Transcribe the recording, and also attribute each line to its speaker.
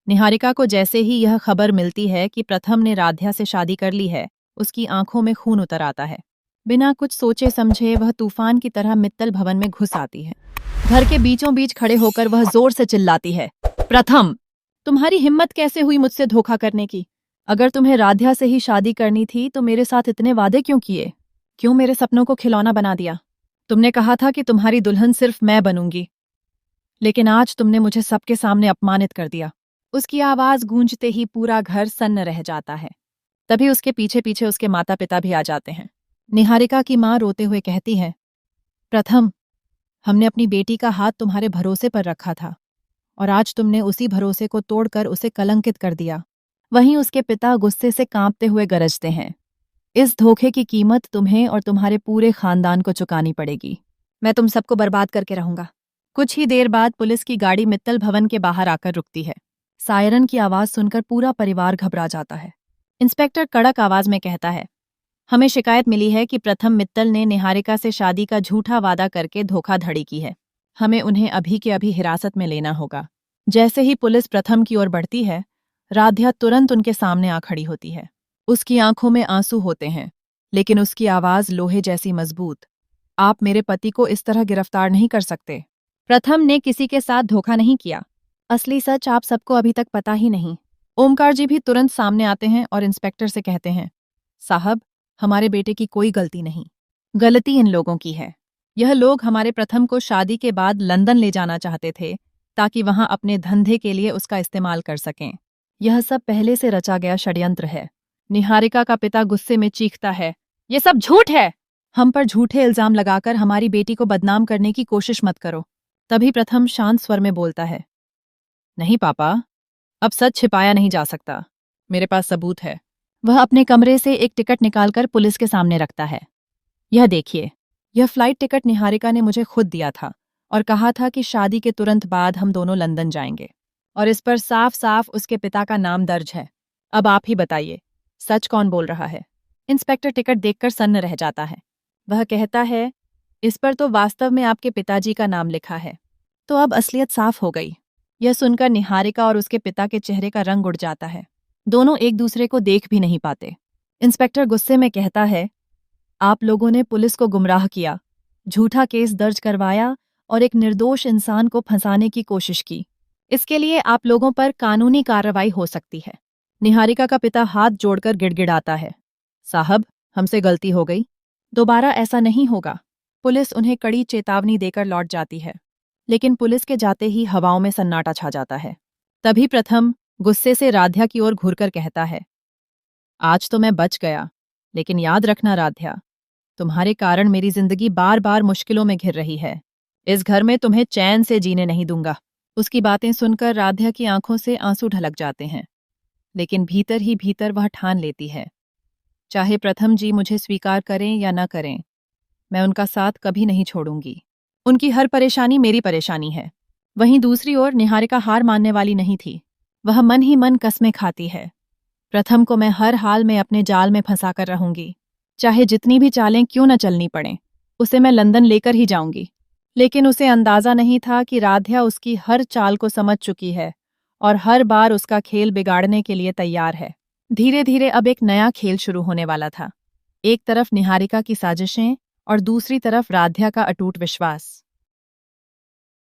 Speaker 1: निहारिका को जैसे ही यह खबर मिलती है कि प्रथम ने राध्या से शादी कर ली है, उसकी आंखों में खून उतर आता है। बिना कुछ सोचे समझे वह तूफान की तरह मित्तल भवन में घुस आती है। घर के बीचों बीच खड़े होकर वह जोर से चिल्लाती है, प्रथम, तुम्हारी हिम्मत कैसे हुई मुझसे धोखा करने की? अगर तुम्हें राध्या से ही शादी करनी थी तो मेरे साथ इतने वादे क्यों किए? क्यों मेरे सपनों को खिलौना बना दिया? तुमने कहा था कि तुम्हारी दुल्हन सिर्फ मैं बनूंगी, लेकिन आज तुमने मुझे सबके सामने अपमानित कर दिया। उसकी आवाज गूंजते ही पूरा घर सन्न रह जाता है। तभी उसके पीछे पीछे उसके माता पिता भी आ जाते हैं। निहारिका की मां रोते हुए कहती है, प्रथम, हमने अपनी बेटी का हाथ तुम्हारे भरोसे पर रखा था और आज तुमने उसी भरोसे को तोड़कर उसे कलंकित कर दिया। वहीं उसके पिता गुस्से से कांपते हुए गरजते हैं, इस धोखे की कीमत तुम्हें और तुम्हारे पूरे खानदान को चुकानी पड़ेगी। मैं तुम सबको बर्बाद करके रहूंगा। कुछ ही देर बाद पुलिस की गाड़ी मित्तल भवन के बाहर आकर रुकती है। सायरन की आवाज सुनकर पूरा परिवार घबरा जाता है। इंस्पेक्टर कड़क आवाज में कहता है, हमें शिकायत मिली है कि प्रथम मित्तल ने निहारिका से शादी का झूठा वादा करके धोखाधड़ी की है। हमें उन्हें अभी के अभी हिरासत में लेना होगा। जैसे ही पुलिस प्रथम की ओर बढ़ती है, राध्या तुरंत उनके सामने आ खड़ी होती है। उसकी आंखों में आंसू होते हैं, लेकिन उसकी आवाज लोहे जैसी मजबूत। आप मेरे पति को इस तरह गिरफ्तार नहीं कर सकते। प्रथम ने किसी के साथ धोखा नहीं किया। असली सच आप सबको अभी तक पता ही नहीं। ओमकार जी भी तुरंत सामने आते हैं और इंस्पेक्टर से कहते हैं, साहब, हमारे बेटे की कोई गलती नहीं। गलती इन लोगों की है। यह लोग हमारे प्रथम को शादी के बाद लंदन ले जाना चाहते थे ताकि वहां अपने धंधे के लिए उसका इस्तेमाल कर सकें। यह सब पहले से रचा गया षड्यंत्र है। निहारिका का पिता गुस्से में चीखता है, यह सब झूठ है। हम पर झूठे इल्जाम लगाकर हमारी बेटी को बदनाम करने की कोशिश मत करो। तभी प्रथम शांत स्वर में बोलता है, नहीं पापा, अब सच छिपाया नहीं जा सकता। मेरे पास सबूत है। वह अपने कमरे से एक टिकट निकालकर पुलिस के सामने रखता है। यह देखिए, यह फ्लाइट टिकट निहारिका ने मुझे खुद दिया था और कहा था कि शादी के तुरंत बाद हम दोनों लंदन जाएंगे, और इस पर साफ साफ उसके पिता का नाम दर्ज है। अब आप ही बताइए, सच कौन बोल रहा है? इंस्पेक्टर टिकट देखकर सन्न रह जाता है। वह कहता है, इस पर तो वास्तव में आपके पिताजी का नाम लिखा है। तो अब असलियत साफ हो गई। यह सुनकर निहारिका और उसके पिता के चेहरे का रंग उड़ जाता है। दोनों एक दूसरे को देख भी नहीं पाते। इंस्पेक्टर गुस्से में कहता है, आप लोगों ने पुलिस को गुमराह किया, झूठा केस दर्ज करवाया और एक निर्दोष इंसान को फंसाने की कोशिश की। इसके लिए आप लोगों पर कानूनी कार्रवाई हो सकती है। निहारिका का पिता हाथ जोड़कर गिड़गिड़ाता है, साहब, हमसे गलती हो गई, दोबारा ऐसा नहीं होगा। पुलिस उन्हें कड़ी चेतावनी देकर लौट जाती है, लेकिन पुलिस के जाते ही हवाओं में सन्नाटा छा जाता है। तभी प्रथम गुस्से से राध्या की ओर घूरकर कहता है, आज तो मैं बच गया, लेकिन याद रखना राध्या, तुम्हारे कारण मेरी जिंदगी बार बार मुश्किलों में घिर रही है। इस घर में तुम्हें चैन से जीने नहीं दूंगा। उसकी बातें सुनकर राध्या की आंखों से आंसू ढलक जाते हैं, लेकिन भीतर ही भीतर वह ठान लेती है, चाहे प्रथम जी मुझे स्वीकार करें या न करें, मैं उनका साथ कभी नहीं छोड़ूंगी। उनकी हर परेशानी मेरी परेशानी है। वहीं दूसरी ओर निहारिका हार मानने वाली नहीं थी। वह मन ही मन कस्में खाती है, प्रथम को मैं हर हाल में अपने जाल में फंसाकर रहूंगी, चाहे जितनी भी चालें क्यों न चलनी पड़ें, उसे मैं लंदन लेकर ही जाऊंगी। लेकिन उसे अंदाजा नहीं था कि राध्या उसकी हर चाल को समझ चुकी है और हर बार उसका खेल बिगाड़ने के लिए तैयार है। धीरे धीरे अब एक नया खेल शुरू होने वाला था। एक तरफ निहारिका की साजिशें और दूसरी तरफ राध्या का अटूट विश्वास।